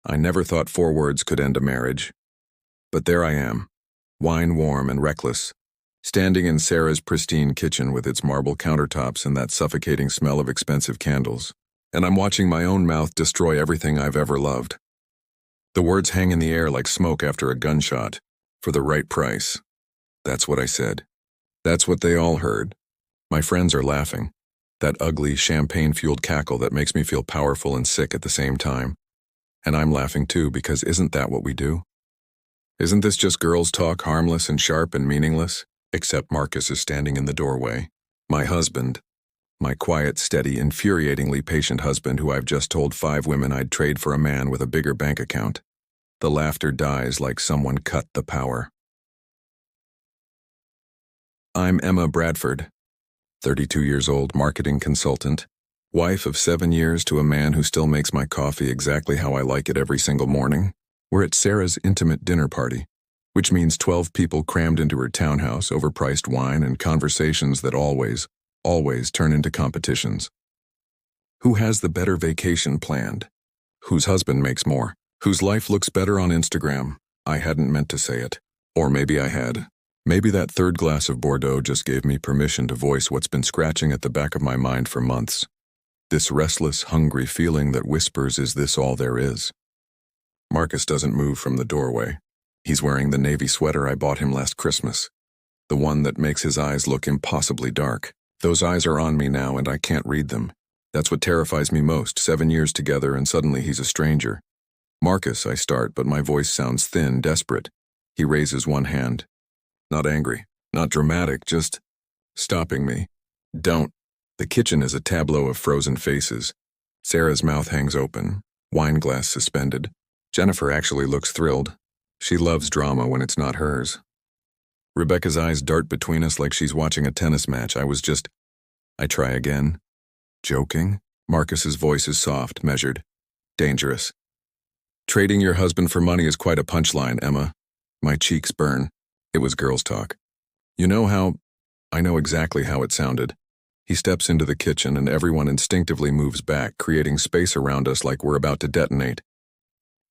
I never thought 4 words could end a marriage. But there I am, wine warm and reckless, standing in Sarah's pristine kitchen with its marble countertops and that suffocating smell of expensive candles, and I'm watching my own mouth destroy everything I've ever loved. The words hang in the air like smoke after a gunshot, for the right price. That's what I said. That's what they all heard. My friends are laughing. That ugly, champagne-fueled cackle that makes me feel powerful and sick at the same time. And I'm laughing too, because isn't that what we do? Isn't this just girls' talk, harmless and sharp and meaningless? Except Marcus is standing in the doorway. My husband. My quiet, steady, infuriatingly patient husband who I've just told 5 women I'd trade for a man with a bigger bank account. The laughter dies like someone cut the power. I'm Emma Bradford, 32 years old, marketing consultant, wife of 7 years to a man who still makes my coffee exactly how I like it every single morning. We're at Sarah's intimate dinner party, which means 12 people crammed into her townhouse, overpriced wine, and conversations that always turn into competitions. Who has the better vacation planned? Whose husband makes more? Whose life looks better on Instagram? I hadn't meant to say it. Or maybe I had. Maybe that 3rd glass of Bordeaux just gave me permission to voice what's been scratching at the back of my mind for months. This restless, hungry feeling that whispers, is this all there is? Marcus doesn't move from the doorway. He's wearing the navy sweater I bought him last Christmas. The one that makes his eyes look impossibly dark. Those eyes are on me now and I can't read them. That's what terrifies me most, 7 years together and suddenly he's a stranger. Marcus, I start, but my voice sounds thin, desperate. He raises one hand. Not angry, not dramatic, just stopping me. Don't. The kitchen is a tableau of frozen faces. Sarah's mouth hangs open, wine glass suspended. Jennifer actually looks thrilled. She loves drama when it's not hers. Rebecca's eyes dart between us like she's watching a tennis match. I try again. Joking? Marcus's voice is soft, measured, dangerous. Trading your husband for money is quite a punchline, Emma. My cheeks burn. It was girls' talk. You know how? I know exactly how it sounded. He steps into the kitchen and everyone instinctively moves back, creating space around us like we're about to detonate.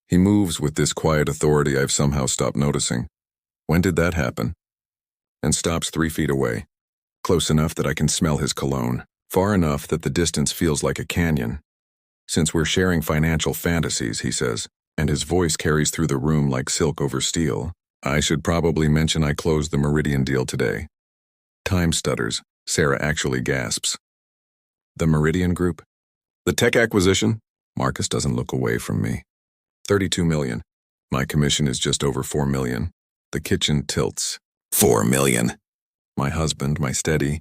He moves with this quiet authority I've somehow stopped noticing. When did that happen? And stops 3 feet away, close enough that I can smell his cologne, far enough that the distance feels like a canyon. Since we're sharing financial fantasies, he says, and his voice carries through the room like silk over steel, I should probably mention I closed the Meridian deal today. Time stutters. Sarah actually gasps. The Meridian Group? The tech acquisition? Marcus doesn't look away from me. 32 million. My commission is just over 4 million. The kitchen tilts. 4 million. My husband, my steady,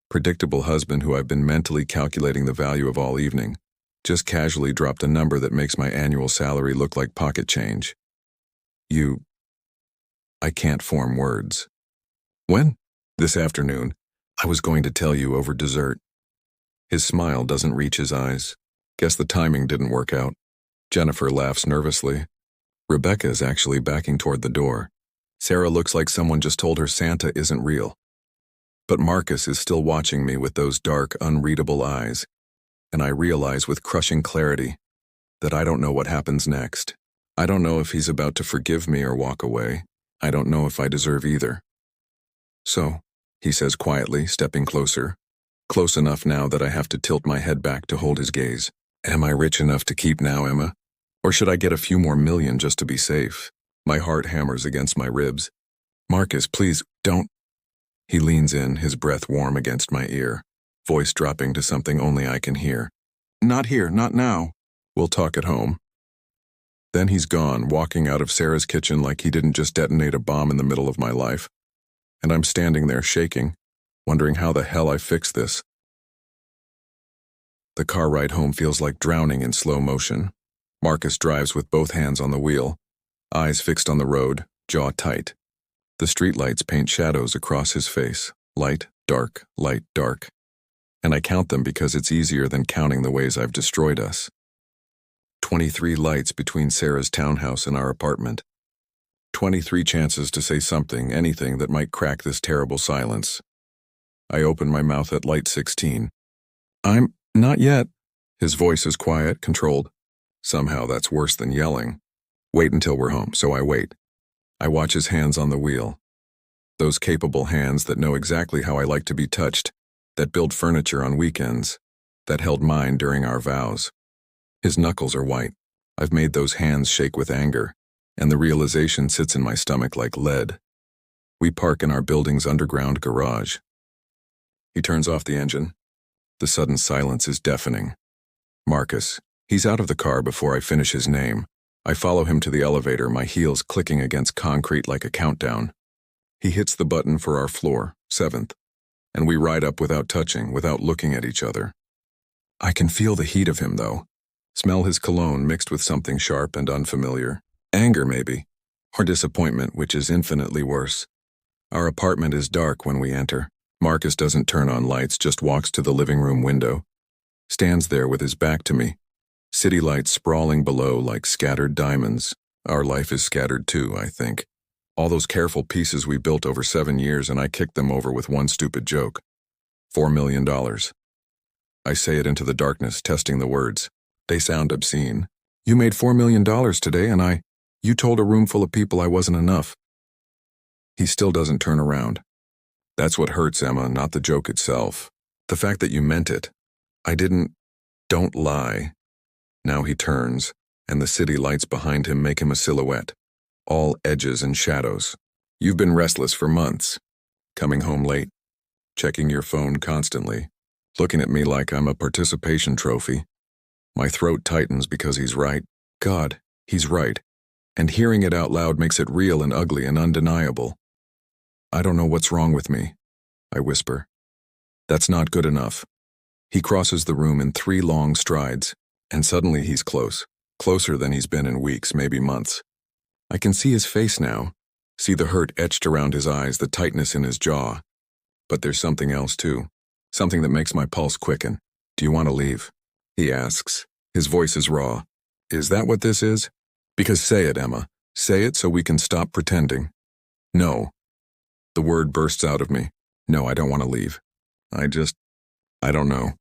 predictable husband who I've been mentally calculating the value of all evening, just casually dropped a number that makes my annual salary look like pocket change. I can't form words. When? This afternoon. I was going to tell you over dessert. His smile doesn't reach his eyes. Guess the timing didn't work out. Jennifer laughs nervously. Rebecca is actually backing toward the door. Sarah looks like someone just told her Santa isn't real. But Marcus is still watching me with those dark, unreadable eyes, and I realize with crushing clarity that I don't know what happens next. I don't know if he's about to forgive me or walk away. I don't know if I deserve either. So, he says quietly, stepping closer. Close enough now that I have to tilt my head back to hold his gaze. Am I rich enough to keep now, Emma? Or should I get a few more million just to be safe? My heart hammers against my ribs. Marcus, please, don't. He leans in, his breath warm against my ear, voice dropping to something only I can hear. Not here, not now. We'll talk at home. Then he's gone, walking out of Sarah's kitchen like he didn't just detonate a bomb in the middle of my life. And I'm standing there shaking, wondering how the hell I fix this. The car ride home feels like drowning in slow motion. Marcus drives with both hands on the wheel, eyes fixed on the road, jaw tight. The streetlights paint shadows across his face, light, dark, and I count them because it's easier than counting the ways I've destroyed us. 23 lights between Sarah's townhouse and our apartment. 23 chances to say something, anything that might crack this terrible silence. I open my mouth at light 16. I'm not yet. His voice is quiet, controlled. Somehow that's worse than yelling. Wait until we're home, so I wait. I watch his hands on the wheel. Those capable hands that know exactly how I like to be touched, that build furniture on weekends, that held mine during our vows. His knuckles are white. I've made those hands shake with anger, and the realization sits in my stomach like lead. We park in our building's underground garage. He turns off the engine. The sudden silence is deafening. Marcus. He's out of the car before I finish his name. I follow him to the elevator, my heels clicking against concrete like a countdown. He hits the button for our floor, 7th, and we ride up without touching, without looking at each other. I can feel the heat of him, though. Smell his cologne mixed with something sharp and unfamiliar. Anger, maybe, or disappointment, which is infinitely worse. Our apartment is dark when we enter. Marcus doesn't turn on lights, just walks to the living room window. Stands there with his back to me. City lights sprawling below like scattered diamonds. Our life is scattered too, I think. All those careful pieces we built over 7 years, and I kicked them over with one stupid joke. $4 million. I say it into the darkness, testing the words. They sound obscene. You made $4 million today, and you told a room full of people I wasn't enough. He still doesn't turn around. That's what hurts, Emma, not the joke itself. The fact that you meant it. Don't lie. Now he turns, and the city lights behind him make him a silhouette. All edges and shadows. You've been restless for months. Coming home late. Checking your phone constantly. Looking at me like I'm a participation trophy. My throat tightens because he's right. God, he's right. And hearing it out loud makes it real and ugly and undeniable. I don't know what's wrong with me, I whisper. That's not good enough. He crosses the room in 3 long strides, and suddenly he's close. Closer than he's been in weeks, maybe months. I can see his face now, see the hurt etched around his eyes, the tightness in his jaw. But there's something else too, something that makes my pulse quicken. Do you want to leave? He asks. His voice is raw. Is that what this is? Because say it, Emma. Say it so we can stop pretending. No. The word bursts out of me. No, I don't want to leave. I don't know.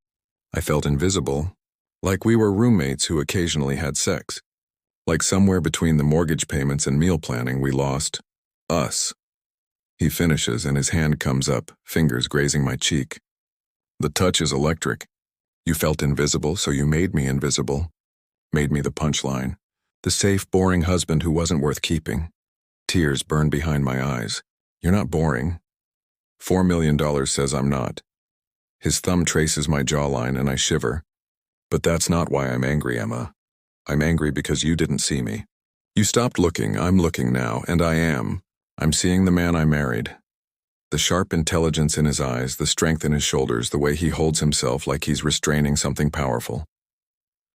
I felt invisible, like we were roommates who occasionally had sex. Like somewhere between the mortgage payments and meal planning, we lost us. He finishes and his hand comes up, fingers grazing my cheek. The touch is electric. You felt invisible, so you made me invisible. Made me the punchline. The safe, boring husband who wasn't worth keeping. Tears burn behind my eyes. You're not boring. $4 million says I'm not. His thumb traces my jawline and I shiver. But that's not why I'm angry, Emma. I'm angry because you didn't see me. You stopped looking, I'm looking now, and I am. I'm seeing the man I married. The sharp intelligence in his eyes, the strength in his shoulders, the way he holds himself like he's restraining something powerful.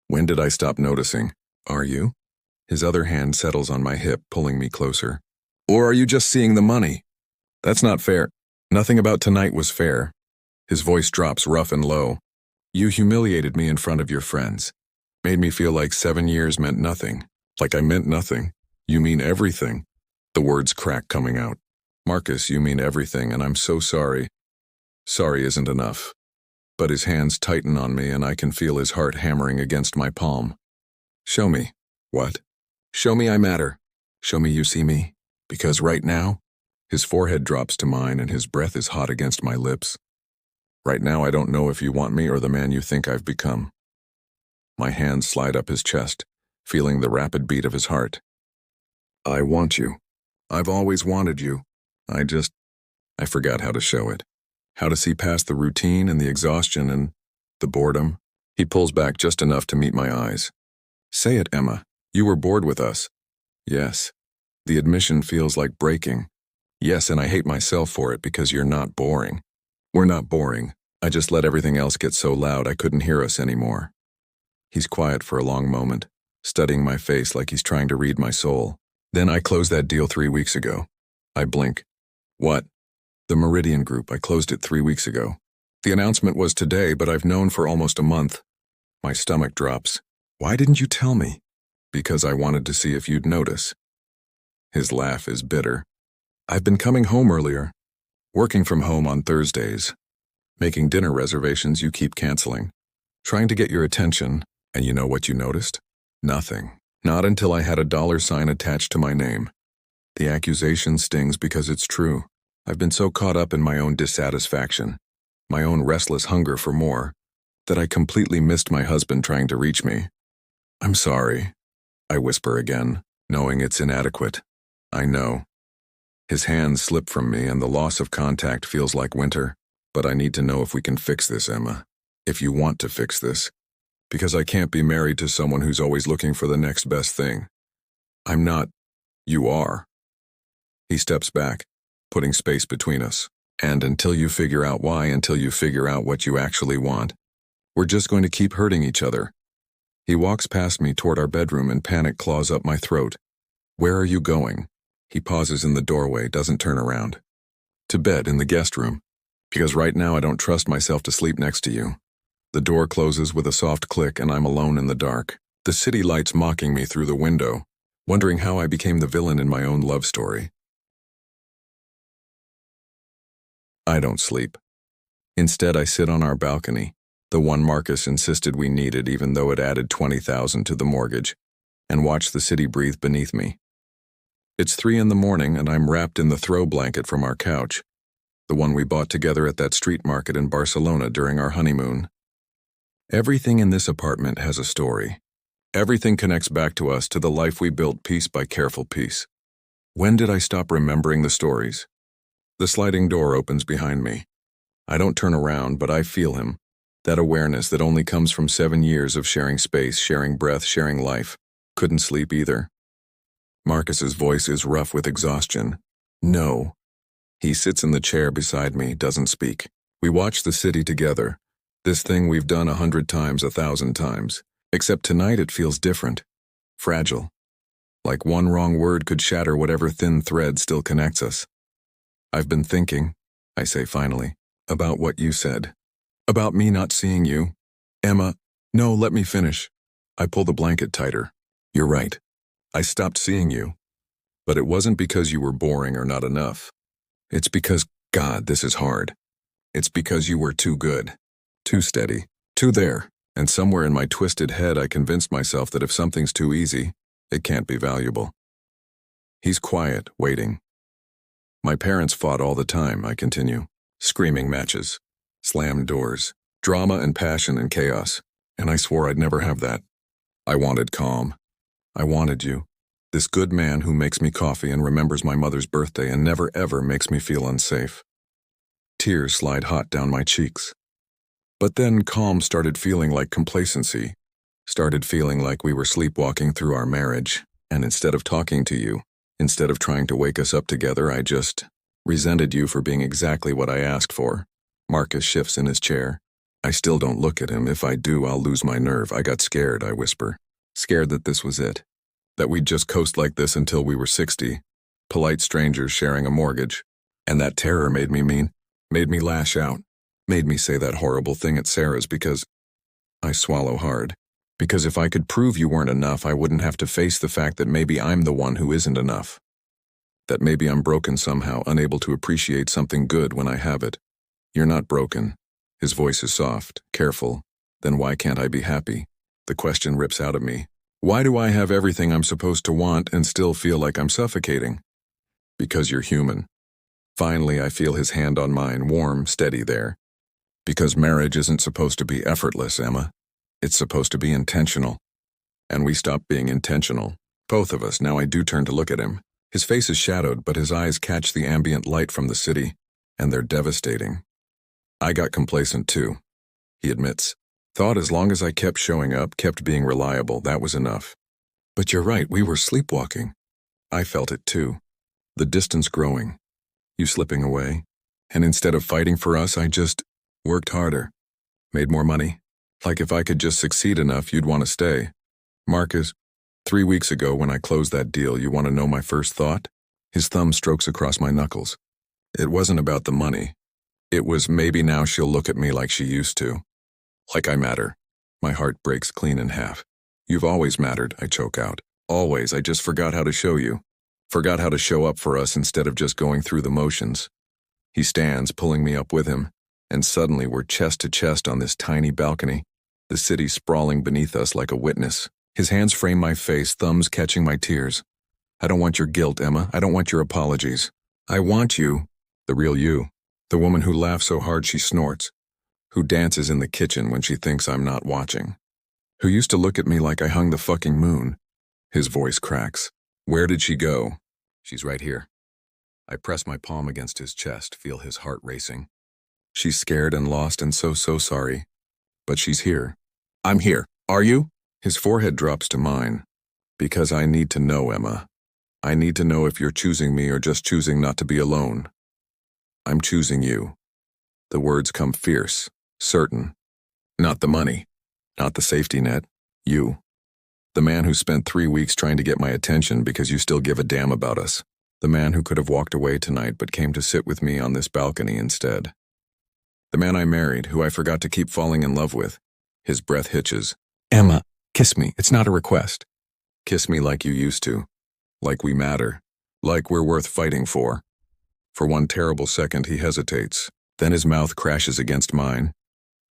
When did I stop noticing? Are you? His other hand settles on my hip, pulling me closer. Or are you just seeing the money? That's not fair. Nothing about tonight was fair. His voice drops rough and low. You humiliated me in front of your friends. Made me feel like 7 years meant nothing. Like I meant nothing. You mean everything. The words crack coming out. Marcus, you mean everything, and I'm so sorry. Sorry isn't enough. But his hands tighten on me and I can feel his heart hammering against my palm. Show me. What? Show me I matter. Show me you see me. Because right now, his forehead drops to mine and his breath is hot against my lips. Right now I don't know if you want me or the man you think I've become. My hands slide up his chest, feeling the rapid beat of his heart. I want you. I've always wanted you. I forgot how to show it. How to see past the routine and the exhaustion and the boredom. He pulls back just enough to meet my eyes. Say it, Emma. You were bored with us. Yes. The admission feels like breaking. Yes, and I hate myself for it because you're not boring. We're not boring. I just let everything else get so loud I couldn't hear us anymore. He's quiet for a long moment, studying my face like he's trying to read my soul. Then I closed that deal 3 weeks ago. I blink. What? The Meridian Group. I closed it 3 weeks ago. The announcement was today, but I've known for almost a month. My stomach drops. Why didn't you tell me? Because I wanted to see if you'd notice. His laugh is bitter. I've been coming home earlier. Working from home on Thursdays. Making dinner reservations you keep canceling. Trying to get your attention, and you know what you noticed? Nothing. Not until I had a dollar sign attached to my name. The accusation stings because it's true. I've been so caught up in my own dissatisfaction, my own restless hunger for more, that I completely missed my husband trying to reach me. I'm sorry, I whisper again, knowing it's inadequate. I know. His hands slip from me and the loss of contact feels like winter. But I need to know if we can fix this, Emma. If you want to fix this. Because I can't be married to someone who's always looking for the next best thing. I'm not. You are. He steps back, putting space between us. And until you figure out why, until you figure out what you actually want, we're just going to keep hurting each other. He walks past me toward our bedroom and panic claws up my throat. Where are you going? He pauses in the doorway, doesn't turn around. To bed in the guest room. Because right now I don't trust myself to sleep next to you. The door closes with a soft click and I'm alone in the dark. The city lights mocking me through the window, wondering how I became the villain in my own love story. I don't sleep. Instead, I sit on our balcony, the one Marcus insisted we needed even though it added $20,000 to the mortgage, and watch the city breathe beneath me. It's 3 in the morning and I'm wrapped in the throw blanket from our couch, the one we bought together at that street market in Barcelona during our honeymoon. Everything in this apartment has a story. Everything connects back to us, to the life we built piece by careful piece. When did I stop remembering the stories? The sliding door opens behind me. I don't turn around, but I feel him. That awareness that only comes from 7 years of sharing space, sharing breath, sharing life. Couldn't sleep either. Marcus's voice is rough with exhaustion. No. He sits in the chair beside me, doesn't speak. We watch the city together. This thing we've done 100 times, 1,000 times. Except tonight it feels different. Fragile. Like one wrong word could shatter whatever thin thread still connects us. I've been thinking, I say finally, about what you said. About me not seeing you. Emma, no, let me finish. I pull the blanket tighter. You're right. I stopped seeing you. But it wasn't because you were boring or not enough. It's because, God, this is hard. It's because you were too good. Too steady. Too there. And somewhere in my twisted head I convinced myself that if something's too easy, it can't be valuable. He's quiet, waiting. My parents fought all the time, I continue. Screaming matches. Slammed doors. Drama and passion and chaos. And I swore I'd never have that. I wanted calm. I wanted you. This good man who makes me coffee and remembers my mother's birthday and never ever makes me feel unsafe. Tears slide hot down my cheeks. But then calm started feeling like complacency. Started feeling like we were sleepwalking through our marriage. And instead of talking to you, instead of trying to wake us up together, I just resented you for being exactly what I asked for. Marcus shifts in his chair. I still don't look at him. If I do, I'll lose my nerve. I got scared, I whisper. Scared that this was it. That we'd just coast like this until we were 60. Polite strangers sharing a mortgage. And that terror made me mean. Made me lash out. Made me say that horrible thing at Sarah's because I swallow hard. Because if I could prove you weren't enough, I wouldn't have to face the fact that maybe I'm the one who isn't enough. That maybe I'm broken somehow, unable to appreciate something good when I have it. You're not broken. His voice is soft, careful. Then why can't I be happy? The question rips out of me. Why do I have everything I'm supposed to want and still feel like I'm suffocating? Because you're human. Finally, I feel his hand on mine, warm, steady there. Because marriage isn't supposed to be effortless, Emma. It's supposed to be intentional. And we stopped being intentional. Both of us. Now I do turn to look at him. His face is shadowed, but his eyes catch the ambient light from the city, and they're devastating. I got complacent too, he admits. Thought as long as I kept showing up, kept being reliable, that was enough. But you're right, we were sleepwalking. I felt it too. The distance growing. You slipping away. And instead of fighting for us, I just worked harder. Made more money. Like if I could just succeed enough, you'd want to stay. Marcus, 3 weeks ago when I closed that deal, you want to know my first thought? His thumb strokes across my knuckles. It wasn't about the money. It was maybe now she'll look at me like she used to. Like I matter. My heart breaks clean in half. You've always mattered, I choke out. Always, I just forgot how to show you. Forgot how to show up for us instead of just going through the motions. He stands, pulling me up with him, and suddenly we're chest to chest on this tiny balcony, the city sprawling beneath us like a witness. His hands frame my face, thumbs catching my tears. I don't want your guilt, Emma. I don't want your apologies. I want you, the real you. The woman who laughs so hard she snorts. Who dances in the kitchen when she thinks I'm not watching. Who used to look at me like I hung the fucking moon. His voice cracks. Where did she go? She's right here. I press my palm against his chest, feel his heart racing. She's scared and lost and so sorry. But she's here. I'm here. Are you? His forehead drops to mine. Because I need to know, Emma. I need to know if you're choosing me or just choosing not to be alone. I'm choosing you. The words come fierce, certain. Not the money. Not the safety net. You. The man who spent 3 weeks trying to get my attention because you still give a damn about us. The man who could have walked away tonight but came to sit with me on this balcony instead. The man I married, who I forgot to keep falling in love with. His breath hitches. Emma, kiss me. It's not a request. Kiss me like you used to. Like we matter. Like we're worth fighting for. For one terrible second he hesitates. Then his mouth crashes against mine.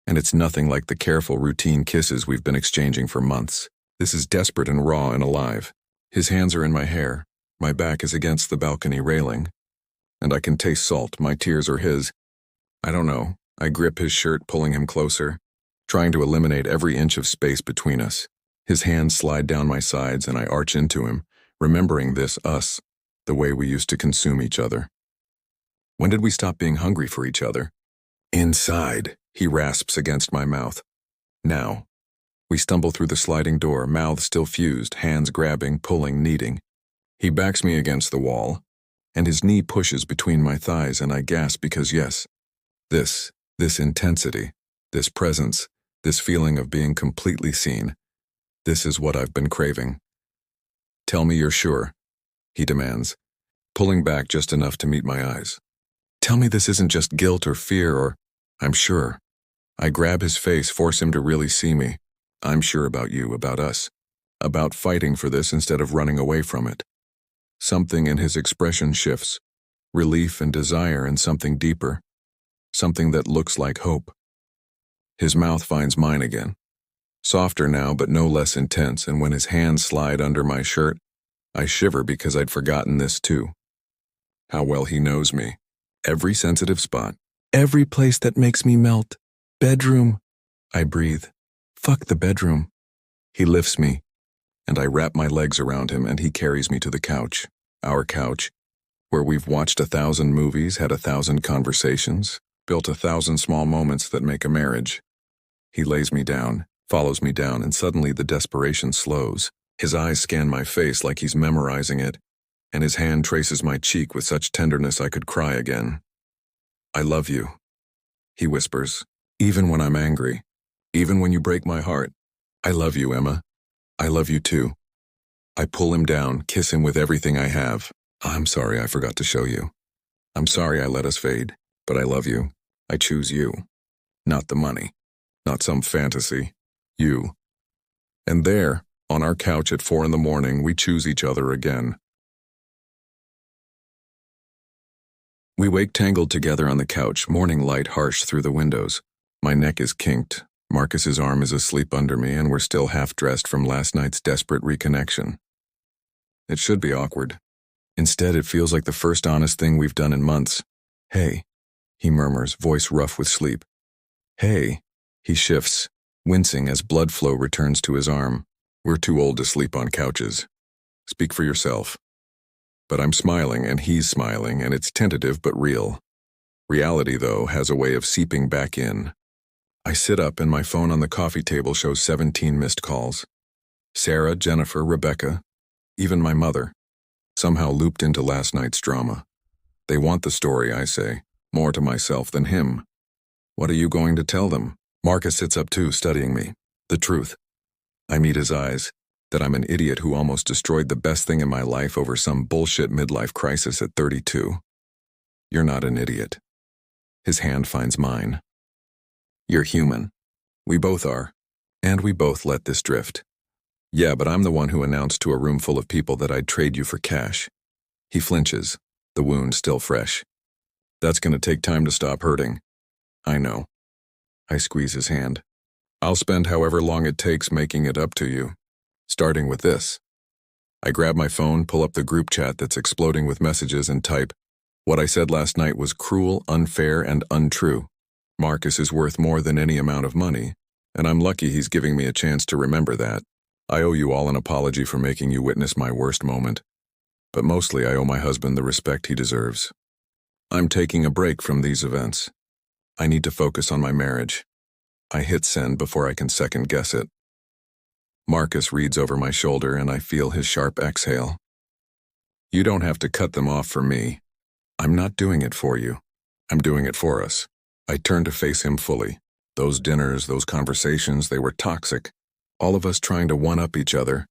And it's nothing like the careful, routine kisses we've been exchanging for months. This is desperate and raw and alive. His hands are in my hair. My back is against the balcony railing. And I can taste salt. My tears are his. I don't know. I grip his shirt, pulling him closer, trying to eliminate every inch of space between us. His hands slide down my sides and I arch into him, remembering this us, the way we used to consume each other. When did we stop being hungry for each other? Inside, he rasps against my mouth. Now. We stumble through the sliding door, mouths still fused, hands grabbing, pulling, kneading. He backs me against the wall, and his knee pushes between my thighs, and I gasp because yes, this intensity, this presence, this feeling of being completely seen, this is what I've been craving. Tell me you're sure, he demands, pulling back just enough to meet my eyes. Tell me this isn't just guilt or fear or, I'm sure. I grab his face, force him to really see me. I'm sure about you, about us, about fighting for this instead of running away from it. Something in his expression shifts, relief and desire and something deeper, something that looks like hope. His mouth finds mine again, softer now but no less intense, and when his hands slide under my shirt, I shiver because I'd forgotten this too. How well he knows me. Every sensitive spot, every place that makes me melt. Bedroom. I breathe. Fuck the bedroom. He lifts me, and I wrap my legs around him and he carries me to the couch, our couch, where we've watched 1,000 movies, had 1,000 conversations, built 1,000 small moments that make a marriage. He lays me down, follows me down, and suddenly the desperation slows. His eyes scan my face like he's memorizing it, and his hand traces my cheek with such tenderness I could cry again. I love you, he whispers, even when I'm angry, even when you break my heart. I love you, Emma. I love you too. I pull him down, kiss him with everything I have. I'm sorry I forgot to show you. I'm sorry I let us fade, but I love you. I choose you. Not the money. Not some fantasy. You. And there, on our couch at 4 a.m, we choose each other again. We wake tangled together on the couch, morning light harsh through the windows. My neck is kinked. Marcus's arm is asleep under me, and we're still half-dressed from last night's desperate reconnection. It should be awkward. Instead, it feels like the first honest thing we've done in months. Hey, he murmurs, voice rough with sleep. Hey, he shifts, wincing as blood flow returns to his arm. We're too old to sleep on couches. Speak for yourself. But I'm smiling, and he's smiling, and it's tentative but real. Reality, though, has a way of seeping back in. I sit up, and my phone on the coffee table shows 17 missed calls. Sarah, Jennifer, Rebecca, even my mother, somehow looped into last night's drama. They want the story, I say, more to myself than him. What are you going to tell them? Marcus sits up too, studying me. The truth. I meet his eyes, that I'm an idiot who almost destroyed the best thing in my life over some bullshit midlife crisis at 32. You're not an idiot. His hand finds mine. You're human. We both are. And we both let this drift. Yeah, but I'm the one who announced to a room full of people that I'd trade you for cash. He flinches, the wound still fresh. That's gonna take time to stop hurting. I know. I squeeze his hand. I'll spend however long it takes making it up to you. starting with this. I grab my phone, pull up the group chat that's exploding with messages and type, "What I said last night was cruel, unfair, and untrue. Marcus is worth more than any amount of money, and I'm lucky he's giving me a chance to remember that. I owe you all an apology for making you witness my worst moment. But mostly I owe my husband the respect he deserves. I'm taking a break from these events. I need to focus on my marriage." I hit send before I can second guess it. Marcus reads over my shoulder and I feel his sharp exhale. "You don't have to cut them off for me. I'm not doing it for you. I'm doing it for us." I turn to face him fully. Those dinners, those conversations, they were toxic. All of us trying to one-up each other,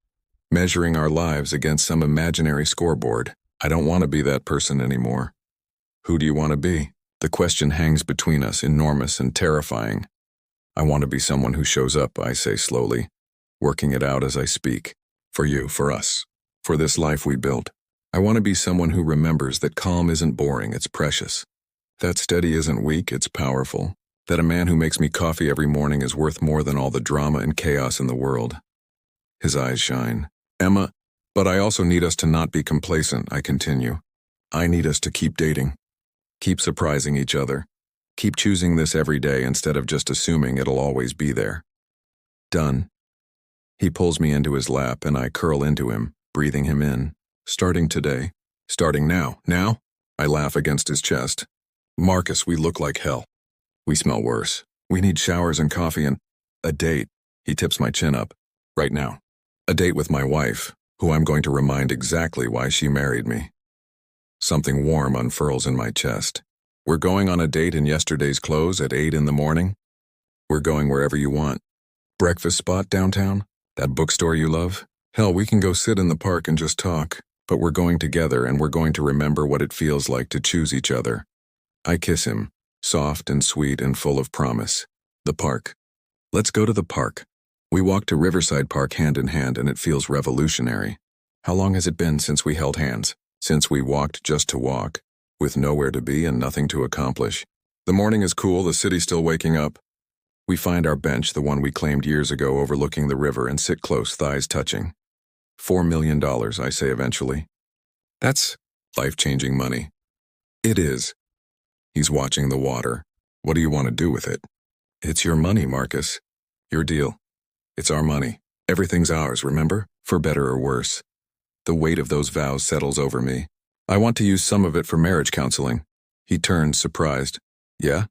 measuring our lives against some imaginary scoreboard. I don't want to be that person anymore. Who do you want to be? The question hangs between us, enormous and terrifying. I want to be someone who shows up, I say slowly, working it out as I speak. For you, for us, for this life we built. I want to be someone who remembers that calm isn't boring, it's precious. That steady isn't weak, it's powerful. That a man who makes me coffee every morning is worth more than all the drama and chaos in the world. His eyes shine. "Emma, but I also need us to not be complacent," I continue. "I need us to keep dating. Keep surprising each other. Keep choosing this every day instead of just assuming it'll always be there." Done. He pulls me into his lap and I curl into him, breathing him in. "Starting today. Starting now." "Now?" I laugh against his chest. "Marcus, we look like hell. We smell worse. We need showers and coffee and a date." He tips my chin up. "Right now. A date with my wife, who I'm going to remind exactly why she married me." Something warm unfurls in my chest. "We're going on a date in yesterday's clothes at 8 in the morning? We're going wherever you want. Breakfast spot downtown? That bookstore you love? Hell, we can go sit in the park and just talk. But we're going together and we're going to remember what it feels like to choose each other." I kiss him, soft and sweet and full of promise. The park. Let's go to the park. We walk to Riverside Park hand in hand and it feels revolutionary. How long has it been since we held hands? Since we walked just to walk, with nowhere to be and nothing to accomplish. The morning is cool, the city's still waking up. We find our bench, the one we claimed years ago overlooking the river, and sit close, thighs touching. $4 million, I say eventually. That's life-changing money. It is. He's watching the water. What do you want to do with it? It's your money, Marcus. Your deal. It's our money. Everything's ours, remember? For better or worse. The weight of those vows settles over me. I want to use some of it for marriage counseling. He turns, surprised. Yeah?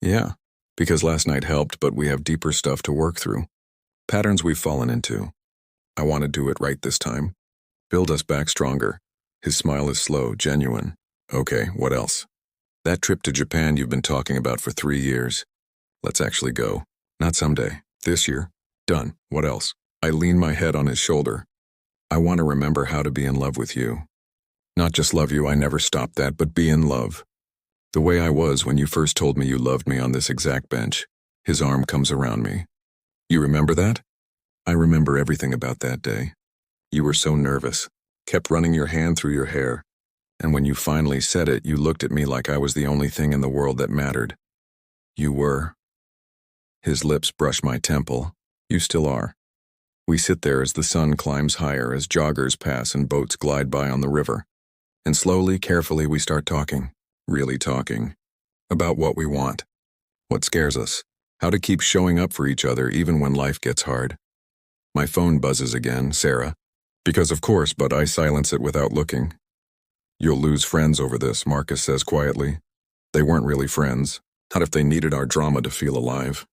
Yeah. Because last night helped, but we have deeper stuff to work through. Patterns we've fallen into. I want to do it right this time. Build us back stronger. His smile is slow, genuine. Okay, what else? That trip to Japan you've been talking about for 3 years. Let's actually go. Not someday. This year. Done. What else? I lean my head on his shoulder. I want to remember how to be in love with you. Not just love you, I never stopped that, but be in love. The way I was when you first told me you loved me on this exact bench. His arm comes around me. You remember that? I remember everything about that day. You were so nervous, kept running your hand through your hair. And when you finally said it, you looked at me like I was the only thing in the world that mattered. You were. His lips brush my temple. You still are. We sit there as the sun climbs higher, as joggers pass and boats glide by on the river. And slowly, carefully, we start talking. Really talking. About what we want. What scares us. How to keep showing up for each other even when life gets hard. My phone buzzes again, Sarah. Because of course, but I silence it without looking. You'll lose friends over this, Marcus says quietly. They weren't really friends. Not if they needed our drama to feel alive.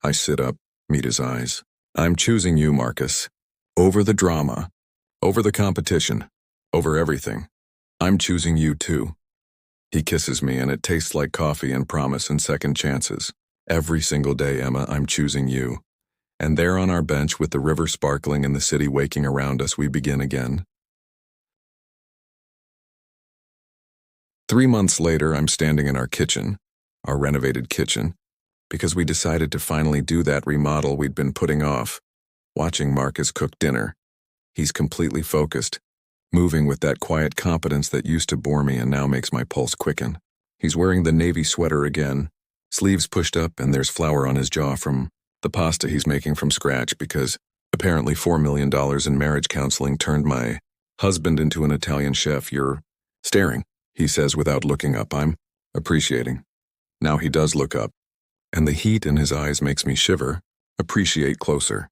I sit up, meet his eyes. I'm choosing you, Marcus. Over the drama. Over the competition. Over everything. I'm choosing you too. He kisses me and it tastes like coffee and promise and second chances. Every single day, Emma, I'm choosing you. And there on our bench with the river sparkling and the city waking around us, we begin again. 3 months later, I'm standing in our kitchen, our renovated kitchen, because we decided to finally do that remodel we'd been putting off, watching Marcus cook dinner. He's completely focused, moving with that quiet competence that used to bore me and now makes my pulse quicken. He's wearing the navy sweater again, sleeves pushed up, and there's flour on his jaw from the pasta he's making from scratch because Apparently $4 million in marriage counseling turned my husband into an Italian chef. You're staring, he says without looking up. I'm appreciating. Now he does look up, and the heat in his eyes makes me shiver. Appreciate closer.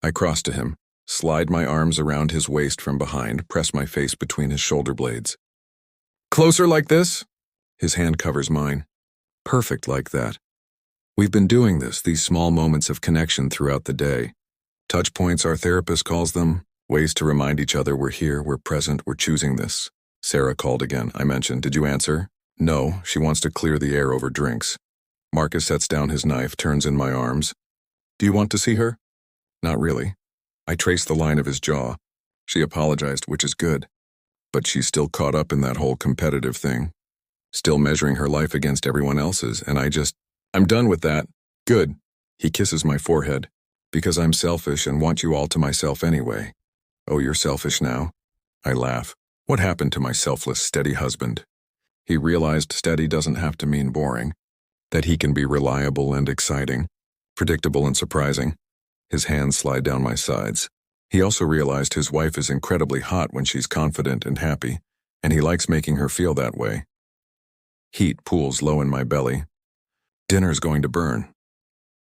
I cross to him, slide my arms around his waist from behind, press my face between his shoulder blades. Closer like this? His hand covers mine. Perfect like that. We've been doing this, these small moments of connection throughout the day. Touch points, our therapist calls them, ways to remind each other we're here, we're present, we're choosing this. Sarah called again. I mentioned, did you answer? No, she wants to clear the air over drinks. Marcus sets down his knife, turns in my arms. Do you want to see her? Not really. I trace the line of his jaw. She apologized, which is good. But she's still caught up in that whole competitive thing. Still measuring her life against everyone else's, and I'm done with that. Good. He kisses my forehead. Because I'm selfish and want you all to myself anyway. Oh, you're selfish now? I laugh. What happened to my selfless, steady husband? He realized steady doesn't have to mean boring. That he can be reliable and exciting, predictable and surprising. His hands slide down my sides. He also realized his wife is incredibly hot when she's confident and happy, and he likes making her feel that way. Heat pools low in my belly. Dinner's going to burn.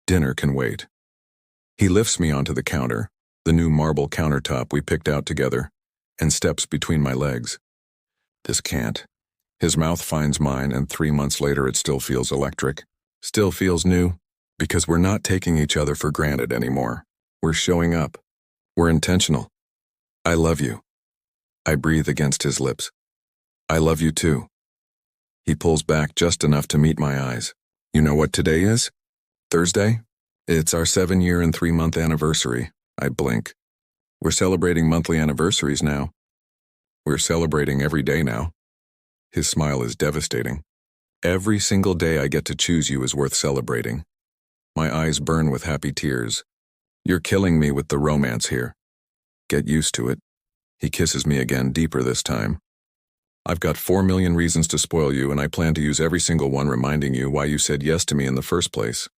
Dinner can wait. He lifts me onto the counter, the new marble countertop we picked out together, and steps between my legs. This can't. His mouth finds mine, and 3 months later it still feels electric. Still feels new, because we're not taking each other for granted anymore. We're showing up. We're intentional. I love you. I breathe against his lips. I love you too. He pulls back just enough to meet my eyes. You know what today is? Thursday? It's our 7-year and 3-month anniversary. I blink. We're celebrating monthly anniversaries now. We're celebrating every day now. His smile is devastating. Every single day I get to choose you is worth celebrating. My eyes burn with happy tears. You're killing me with the romance here. Get used to it. He kisses me again, deeper this time. I've got 4 million reasons to spoil you, and I plan to use every single one reminding you why you said yes to me in the first place.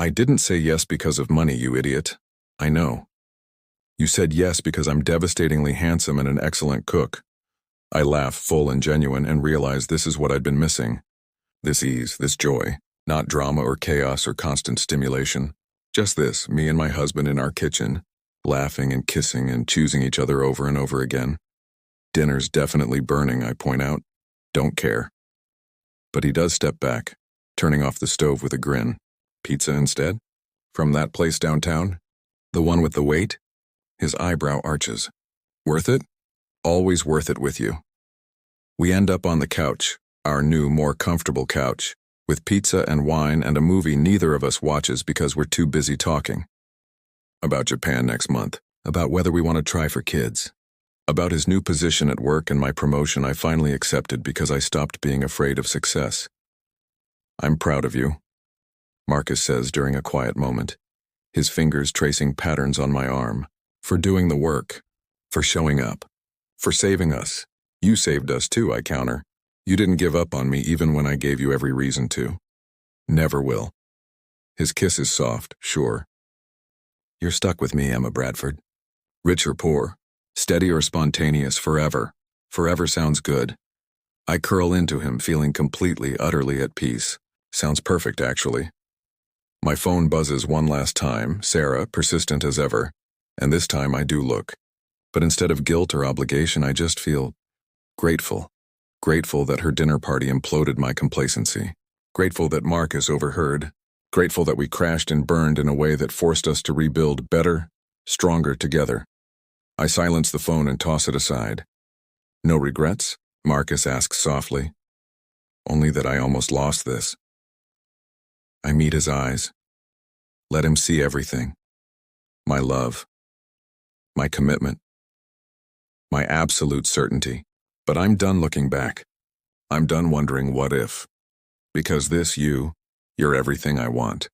I didn't say yes because of money, you idiot. I know. You said yes because I'm devastatingly handsome and an excellent cook. I laugh, full and genuine, and realize this is what I'd been missing. This ease, this joy, not drama or chaos or constant stimulation. Just this, me and my husband in our kitchen, laughing and kissing and choosing each other over and over again. Dinner's definitely burning, I point out. Don't care. But he does step back, turning off the stove with a grin. Pizza instead? From that place downtown? The one with the wait? His eyebrow arches. Worth it? Always worth it with you. We end up on the couch, our new, more comfortable couch, with pizza and wine and a movie neither of us watches because we're too busy talking. About Japan next month, about whether we want to try for kids, about his new position at work and my promotion I finally accepted because I stopped being afraid of success. I'm proud of you, Marcus says during a quiet moment, his fingers tracing patterns on my arm, for doing the work, for showing up, for saving us. You saved us too, I counter. You didn't give up on me even when I gave you every reason to. Never will. His kiss is soft, sure. You're stuck with me, Emma Bradford. Rich or poor, steady or spontaneous, forever. Forever sounds good. I curl into him, feeling completely, utterly at peace. Sounds perfect, actually. My phone buzzes one last time, Sarah, persistent as ever, and this time I do look. But instead of guilt or obligation, I just feel grateful. Grateful that her dinner party imploded my complacency. Grateful that Marcus overheard. Grateful that we crashed and burned in a way that forced us to rebuild better, stronger together. I silence the phone and toss it aside. No regrets? Marcus asks softly. Only that I almost lost this. I meet his eyes. Let him see everything. My love. My commitment. My absolute certainty. But I'm done looking back. I'm done wondering what if. Because you're everything I want.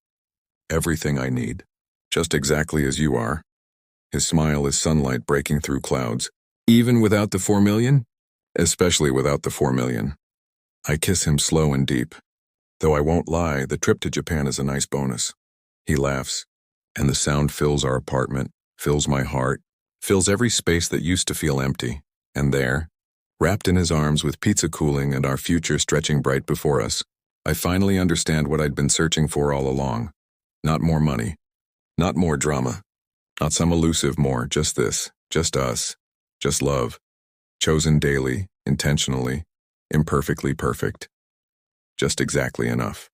Everything I need. Just exactly as you are. His smile is sunlight breaking through clouds. Even without the 4 million? Especially without the 4 million. I kiss him slow and deep. Though I won't lie, the trip to Japan is a nice bonus. He laughs. and the sound fills our apartment, fills my heart, fills every space that used to feel empty. And there, wrapped in his arms with pizza cooling and our future stretching bright before us, I finally understand what I'd been searching for all along. Not more money, not more drama, not some elusive more, just this, just us, just love, chosen daily, intentionally, imperfectly perfect, just exactly enough.